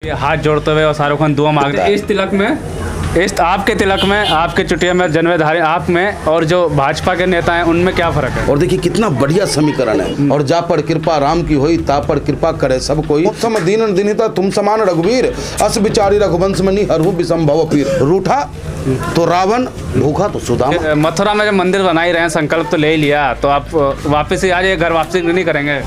हाथ जोड़ते हुए और शाहरुख खान दुआ मांगते हैं। इस तिलक में, इस आपके तिलक में, आपके चुटिया में, जन्मधारी आप में और जो भाजपा के नेता हैं उनमें क्या फर्क है? और देखिए कितना बढ़िया समीकरण है। और जा पर कृपा राम की होई, ता पर कृपा करे सब कोई। सम दीन दीनिता तुम समान रघुवीर, अस बिचारी रघुवंश मनी हरहु विसंभव पीर। रूठा तो रावण, भूखा तो सुदामा। मथुरा में जो मंदिर बना ही रहे हैं, संकल्प तो ले ही लिया, तो आप वापस ही आ जाइए, घर वापसी नहीं करेंगे?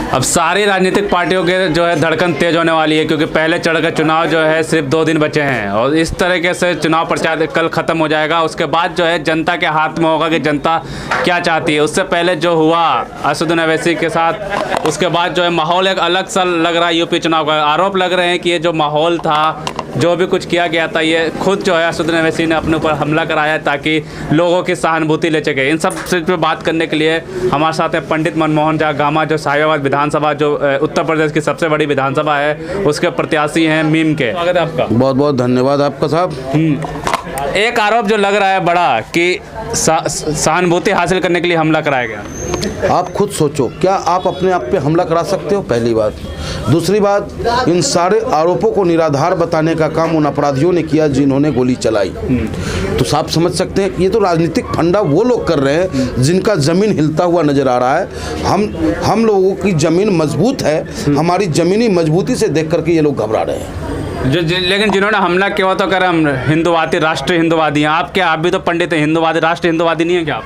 अब सारी राजनीतिक पार्टियों के जो है धड़कन तेज होने वाली है, क्योंकि पहले चढ़ के चुनाव जो है सिर्फ 2 दिन बचे हैं और इस तरीके से चुनाव प्रचार कल ख़त्म हो जाएगा। उसके बाद जो है जनता के हाथ में होगा कि जनता क्या चाहती है। उससे पहले जो हुआ असदुद्दीन ओवैसी के साथ, उसके बाद जो है माहौल एक अलग सा लग रहा है। यूपी चुनाव का आरोप लग रहे हैं कि ये जो माहौल था, जो भी कुछ किया गया था, ये खुद जो है असदुद्दीन ओवैसी ने अपने ऊपर हमला कराया ताकि लोगों की सहानुभूति ले सके। इन सब चीज़ पर बात करने के लिए हमारे साथ है पंडित मनमोहन झा गामा, जो साहिबाबाद विधानसभा, जो उत्तर प्रदेश की सबसे बड़ी विधानसभा है, उसके प्रत्याशी हैं मीम के। स्वागत है आपका। बहुत बहुत धन्यवाद आपका साहब। एक आरोप जो लग रहा है बड़ा कि सहानुभूति हासिल करने के लिए हमला कराया गया। आप खुद सोचो, क्या आप अपने आप पे हमला करा सकते हो? पहली बात। दूसरी बात, इन सारे आरोपों को निराधार बताने का काम उन अपराधियों ने किया जिन्होंने गोली चलाई। तो साफ समझ सकते हैं ये तो राजनीतिक फंडा वो लोग कर रहे हैं जिनका जमीन हिलता हुआ नजर आ रहा है। हम लोगों की जमीन मजबूत है, हमारी जमीनी मजबूती से देख करके ये लोग घबरा रहे हैं। लेकिन जिन्होंने हमला किया तो कह रहे हम हिंदुवादी, राष्ट्रीय हिंदुवादी हैं। आप भी तो पंडित हैं, हिंदुवादी, राष्ट्रीय हिंदुवादी नहीं है क्या आप?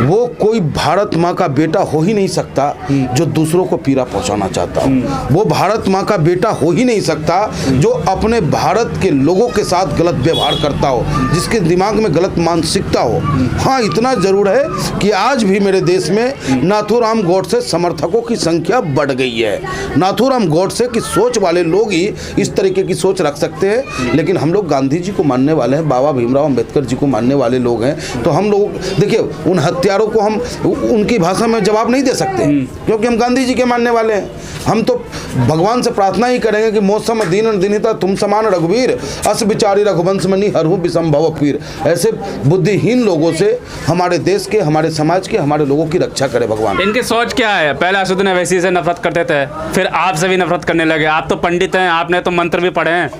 वो कोई भारत माँ का बेटा हो ही नहीं सकता जो दूसरों को पीड़ा पहुंचाना चाहता हो। वो भारत माँ का बेटा हो ही नहीं सकता जो अपने भारत के लोगों के साथ गलत व्यवहार करता हो, जिसके दिमाग में गलत मानसिकता हो। हाँ, इतना जरूर है कि आज भी मेरे देश में नाथूराम गोडसे समर्थकों की संख्या बढ़ गई है। नाथूराम गोडसे की सोच वाले लोग ही इस तरीके की सोच रख सकते हैं, लेकिन हम लोग गांधी जी को मानने वाले हैं, बाबा भीमराव अंबेडकर जी को मानने वाले लोग हैं। तो हम लोग देखिए, उन हत्यारों को हम उनकी भाषा में जवाब नहीं दे सकते, क्योंकि हम गांधी जी के मानने वाले हैं। हम तो भगवान से प्रार्थना ही करेंगे कि मौसम दीन दीनिता तुम समान रघुवीर, अस बिचारी रघुवंश मनी हरहु विसंभव पीर। ऐसे बुद्धिहीन लोगों से हमारे देश के, हमारे समाज के, हमारे लोगों की रक्षा करे भगवान। इनकी सोच क्या है? पहले असदुद्दीन ओवैसी से नफरत करते थे, फिर आपसे भी नफरत करने लगे। आप तो पंडित हैं, आपने तो मंत्र भी पढ़े हैं।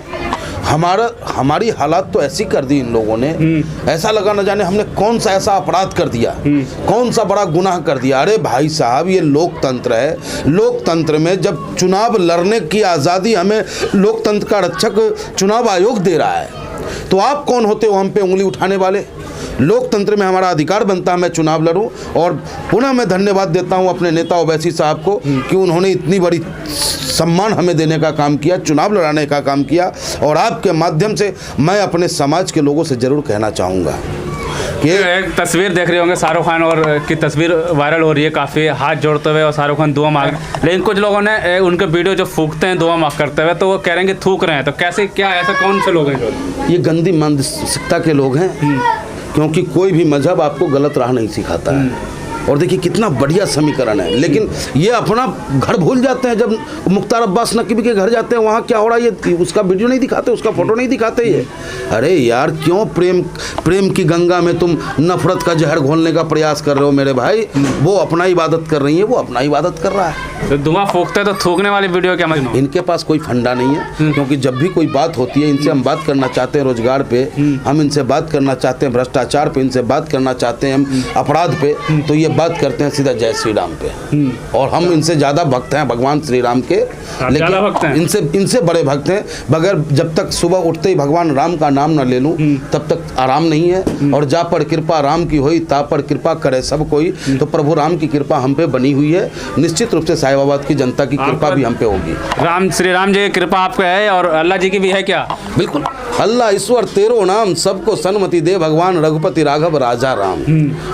हमारी हालात तो ऐसी कर दी इन लोगों ने, ऐसा लगा न जाने हमने कौन सा ऐसा अपराध कर दिया, कौन सा बड़ा गुनाह कर दिया। अरे भाई साहब, ये लोकतंत्र है। लोकतंत्र में जब चुनाव लड़ने की आज़ादी हमें लोकतंत्र का रक्षक चुनाव आयोग दे रहा है, तो आप कौन होते हो हम पे उंगली उठाने वाले? लोकतंत्र में हमारा अधिकार बनता है मैं चुनाव लड़ूं। और पुनः मैं धन्यवाद देता हूं अपने नेता ओवैसी साहब को कि उन्होंने इतनी बड़ी सम्मान हमें देने का काम किया, चुनाव लड़ाने का काम किया। और आपके माध्यम से मैं अपने समाज के लोगों से ज़रूर कहना चाहूँगा कि एक तस्वीर देख रहे होंगे, शाहरुख खान और की तस्वीर वायरल हो रही है काफ़ी, हाथ जोड़ते हुए और शाहरुख खान दुआ मांग। लेकिन कुछ लोगों ने उनके वीडियो जो फूकते हैं दुआ मांग करते हुए, तो वो कह रहे हैं कि थूक रहे हैं। तो कैसे, क्या ऐसा कौन से लोग हैं जो? ये गंदी मानसिकता के लोग हैं, क्योंकि कोई भी मजहब आपको गलत राह नहीं सिखाता है। और देखिए कितना बढ़िया समीकरण है, लेकिन ये अपना घर भूल जाते हैं। जब मुख्तार अब्बास नकवी के घर जाते हैं, वहाँ क्या हो रहा है ये उसका वीडियो नहीं दिखाते, उसका फोटो नहीं दिखाते ये। अरे यार, क्यों प्रेम की गंगा में तुम नफरत का जहर घोलने का प्रयास कर रहे हो मेरे भाई? वो अपना इबादत कर रही है, वो अपना इबादत कर रहा है। तो धुआं फूकते तो थूकने वाली वीडियो क्या मतलब? इनके पास कोई फंडा नहीं है, क्योंकि जब भी कोई बात होती है, इनसे हम बात करना चाहते हैं रोजगार पे, हम इनसे बात करना चाहते हैं भ्रष्टाचार पे, इनसे बात करना चाहते हैं हम अपराध पे, तो ये बात करते हैं सीधा जय श्री राम पे। और हम इनसे ज़्यादा भक्त हैं भगवान श्री राम के, लेकिन इनसे बड़े भक्त हैं। बगैर जब तक सुबह उठते ही भगवान राम का नाम न ले लूँ, तब तक आराम नहीं है। और जा पर कृपा राम की होई, ता पर कृपा करे सब कोई। तो प्रभु राम की कृपा हम पे बनी हुई है, निश्चित रूप से साहिबाबाद की जनता की कृपा भी हम पे होगी। राम, श्री राम जी की कृपा आप पे है और अल्लाह जी की भी है क्या? बिल्कुल। अल्लाह ईश्वर तेरो नाम, सबको सन्मति दे भगवान रघुपति राघव राजा राम।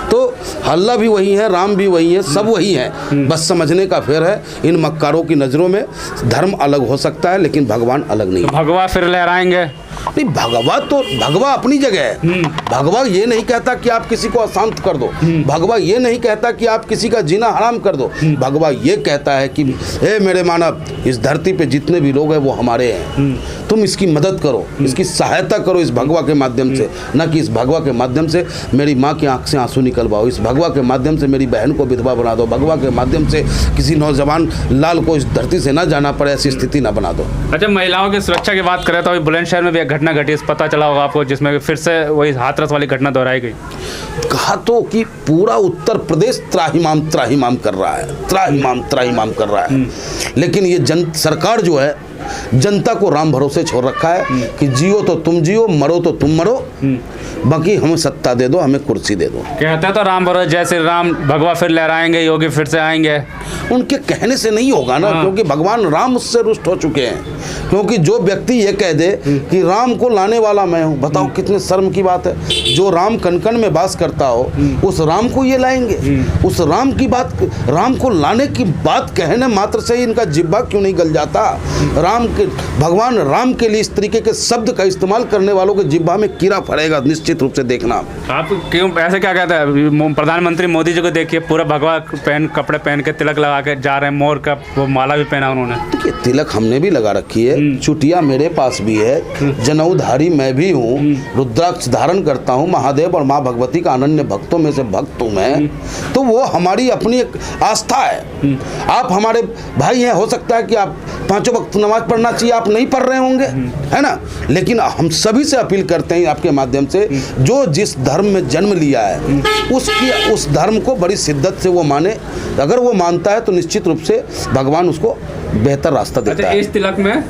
तो अल्लाह भी वही है, राम भी वही है, सब वही है। बस समझने का फेर है। इन मक्कारों की नज़रों में धर्म अलग हो सकता है, लेकिन भगवान अलग नहीं। तो भगवा फिर लहराएंगे? नहीं, भगवा अपनी जगह है। भगवा ये नहीं कहता कि आप किसी को अशांत कर दो, भगवा ये नहीं कहता कि आप किसी का जीना हराम कर दो। भगवा ये कहता है कि हे मेरे मानव, इस धरती पे जितने भी लोग हैं वो हमारे हैं। तुम इसकी मदद करो, इसकी सहायता करो इस भगवा के माध्यम से, न कि इस भगवा के माध्यम से मेरी माँ की आंख से आंसू निकलवाओ, इस भगवा के माध्यम से मेरी बहन को विधवा बना दो, भगवा के माध्यम से किसी नौजवान लाल को इस धरती से ना जाना पड़े, ऐसी स्थिति ना बना दो। अच्छा, महिलाओं की सुरक्षा की बात करें तो अभी बुलंदशहर में भी एक घटना घटी, पता चला होगा आपको, जिसमें फिर से वही हाथरस वाली घटना दोहराई गई। कहा तो कि पूरा उत्तर प्रदेश त्राहिमाम त्राहिमाम कर रहा है, त्राहिमाम त्राहिमाम कर रहा है, लेकिन ये सरकार जो है जनता को राम भरोसे छोड़ रखा है कि जियो तो तुम जियो, मरो तो तुम मरो, बाकी हमें सत्ता दे दो, हमें कुर्सी दे दो। कहते तो राम भरोसे, जय श्री राम, भगवा फिर लहराएंगे, योगी फिर से आएंगे। उनके कहने से नहीं होगा ना, क्योंकि भगवान राम उससे रुष्ट हो चुके हैं। क्योंकि जो व्यक्ति ये कह दे कि राम को लाने वाला मैं हूँ, बताओ कितने शर्म की बात है। जो राम कनकन में वास करता हो उस राम को ये लाएंगे, उस राम की बात, राम को लाने की बात कहने मात्र से ही इनका जिब्बा क्यों नहीं गल जाता। राम के, भगवान राम के लिए इस तरीके के शब्द का इस्तेमाल करने वालों के जिब्बा में कीड़ा फड़ेगा, निश्चित रूप से देखना। आप क्यों ऐसे क्या कहते हैं? प्रधानमंत्री मोदी जी को देखिए, पूरा भगवा कपड़े पहन के तिलक लगा के जा रहे हैं, मोर का वो माला भी पहना उन्होंने। देखिए, तिलक हमने भी लगा रखी है, चुटिया मेरे पास भी है, जनेऊधारी मैं भी हूँ, रुद्राक्ष धारण करता हूँ, महादेव और माँ भगवती का अनन्य भक्तों में से भक्त हूँ मैं। तो वो हमारी अपनी एक आस्था है। आप हमारे भाई हैं, हो सकता है कि आप पांचों वक्त नमाज पढ़ना चाहिए, आप नहीं पढ़ रहे होंगे, है ना, लेकिन हम सभी से अपील करते हैं आपके माध्यम से, जो जिस धर्म में जन्म लिया है उस धर्म को बड़ी शिद्दत से वो माने। अगर वो मानता है तो निश्चित रूप से भगवान उसको बेहतर रास्ता देता है। इस तिलक में,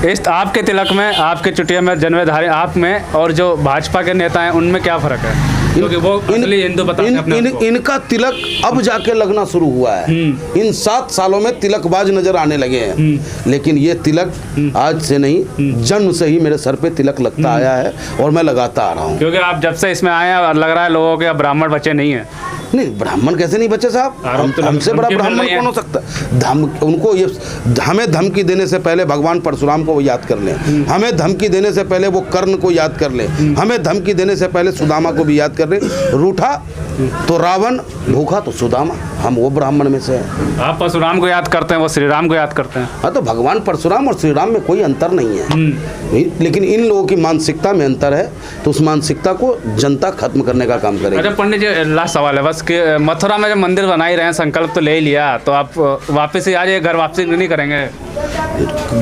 इस आपके तिलक में, आपके चुटिया में, जनेऊधारी आप में और जो भाजपा के नेता हैं उनमें क्या फर्क है? क्योंकि वो हिंदू बताते हैं अपने आप को। इनका तिलक अब जाके लगना शुरू हुआ है। इन 7 सालों में तिलकबाज नजर आने लगे हैं, लेकिन ये तिलक आज से नहीं, जन्म से ही मेरे सर पे तिलक लगता आया है और मैं लगाता आ रहा हूँ। क्योंकि आप जब से इसमें आए हैं लग रहा है लोगों के ब्राह्मण बच्चे नहीं है। नहीं, ब्राह्मण कैसे नहीं बचे साहब? हमसे बड़ा ब्राह्मण कौन हो सकता? उनको ये, हमें धमकी देने से पहले भगवान परशुराम को याद कर लें, हमें धमकी देने से पहले वो कर्ण को याद कर लें, हमें धमकी देने से पहले सुदामा को भी याद कर लें। रूठा तो रावण, भूखा तो सुदामा, हम वो ब्राह्मण में से हैं। आप परशुराम को याद करते हैं, वो श्री राम को याद करते हैं। हाँ, तो भगवान परशुराम और श्री राम में कोई अंतर नहीं है, लेकिन इन लोगों की मानसिकता में अंतर है, तो उस मानसिकता को जनता खत्म करने का काम करेगी। अच्छा पंडित जी, लास्ट सवाल है बस कि मथुरा में जब मंदिर बना ही रहे हैं, संकल्प तो ले ही लिया, तो आप वापस ही आ जाइए, घर वापसी नहीं करेंगे?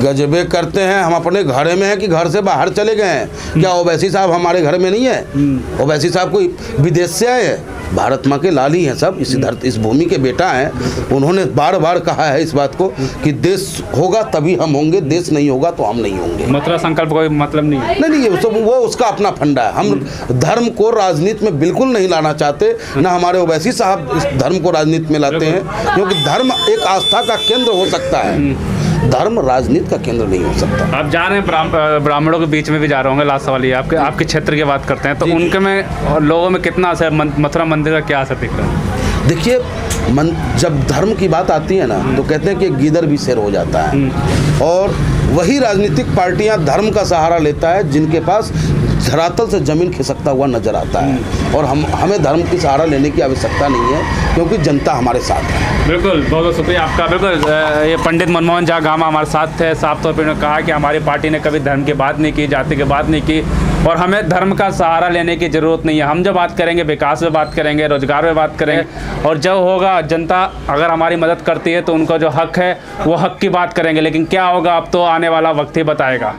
गजबे करते हैं, हम अपने घरे में हैं कि घर से बाहर चले गए हैं? क्या ओवैसी साहब हमारे घर में नहीं है? ओवैसी साहब कोई विदेश से आए हैं? भारत माँ के लाल ही हैं सब, इस भूमि के बेटा हैं। उन्होंने बार बार कहा है इस बात को कि देश होगा तभी हम होंगे, देश नहीं होगा तो हम नहीं होंगे। मथुरा संकल्प कोई मतलब नहीं है? नहीं, वो उसका अपना फंडा है। हम धर्म को राजनीति में बिल्कुल नहीं लाना चाहते, न हमारे ओवैसी साहब इस धर्म को राजनीति में लाते हैं, क्योंकि धर्म एक आस्था का केंद्र हो सकता है, धर्म राजनीति का केंद्र नहीं हो सकता। आप जा रहे हैं ब्राह्मणों के बीच में भी जा रहे होंगे, लास्ट सवाल ये आपके क्षेत्र की बात करते हैं, तो उनके में लोगों में कितना असर, मथुरा मंदिर का क्या असर दिख रहा है? देखिए, जब धर्म की बात आती है ना, तो कहते हैं कि गीदड़ भी शेर हो जाता है, और वही राजनीतिक पार्टियां धर्म का सहारा लेता है जिनके पास धरातल से जमीन खिसकता हुआ नजर आता है, और हमें धर्म की सहारा लेने की आवश्यकता नहीं है, क्योंकि जनता हमारे साथ है। बिल्कुल, बहुत बहुत शुक्रिया आपका। बिल्कुल, ये पंडित मनमोहन झा गामा हमारे साथ थे, साफ तौर पर उन्होंने कहा कि हमारी पार्टी ने कभी धर्म की बात नहीं की, जाति की बात नहीं की, और हमें धर्म का सहारा लेने की ज़रूरत नहीं है। हम जो बात करेंगे विकास में बात करेंगे, रोजगार में बात करेंगे, और जब होगा जनता अगर हमारी मदद करती है तो उनका जो हक है वो हक की बात करेंगे, लेकिन क्या होगा अब तो आने वाला वक्त ही बताएगा।